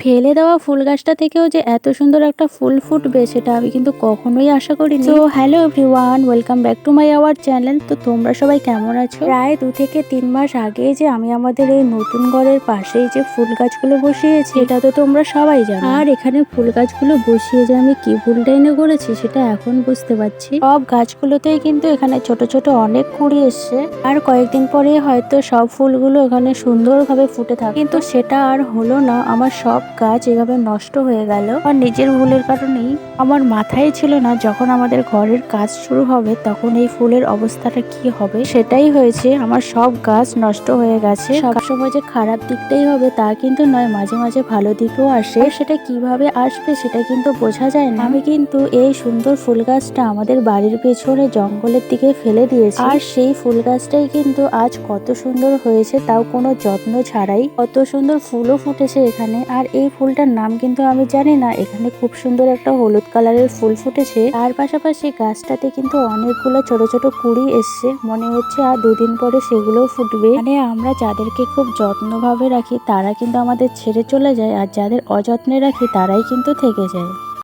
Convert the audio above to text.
ফেলে দেওয়া ফুল গাছটা থেকেও যে এত সুন্দর একটা ফুল ফুটবে সেটা আমি কিন্তু কখনোই আশা করিনি। তো hello everyone, welcome back to my our channel. তো তোমরা সবাই কেমন আছো? প্রায় 2 থেকে 3 মাস আগে যে আমি আমাদের এই নতুন ঘরের পাশেই যে ফুল গাছগুলো বসিয়েছি এটা তো তোমরা সবাই জানো। আর এখানে ফুল গাছগুলো বসিয়ে যে আমি কি ভুলটা এনে করেছি সেটা এখন বুঝতে পারছি। সব গাছগুলোতেই কিন্তু এখানে ছোট ছোট অনেক কুঁড়ি এসছে, আর কয়েকদিন পরে হয়তো সব ফুলগুলো এখানে সুন্দরভাবে ফুটে থাকে, কিন্তু সেটা আর হলো না। আমার সব গাছ এভাবে নষ্ট হয়ে গেল আর নিজের ভুলের কারণেই। আমার মাথায় ছিল না যখন আমাদের ঘরের কাজ শুরু হবে তখন এই ফুলের অবস্থাটা কি হবে। সেটাই হয়েছে, আমার সব গাছ নষ্ট হয়ে গেছে। সবসময় যে খারাপ দিকটাই হবে তা কিন্তু নয়, মাঝে মাঝে ভালো দিকও আসে। সেটা কিভাবে আসবে সেটা কিন্তু বোঝা যায় না। আমি কিন্তু এই সুন্দর ফুল গাছটা আমাদের বাড়ির পেছনে জঙ্গলের দিকে ফেলে দিয়েছি, আর সেই ফুল গাছটাই কিন্তু আজ কত সুন্দর হয়েছে, তাও কোনো যত্ন ছাড়াই। কত সুন্দর ফুলও ফুটেছে এখানে। আর এই ফুলটার নাম কিন্তু আমি জানি না। এখানে খুব সুন্দর একটা হলুদ কালারের ফুল ফুটেছে, তার পাশাপাশি গাছটাতে কিন্তু অনেকগুলো ছোট ছোট কুঁড়ি এসছে। মনে হচ্ছে আর 2 দিন পরে সেগুলোও ফুটবে। মানে আমরা যাদেরকে খুব যত্নভাবে রাখি তারা কিন্তু আমাদের ছেড়ে চলে যায়, আর যাদের অযত্নে রাখি তারাই কিন্তু থেকে যায়।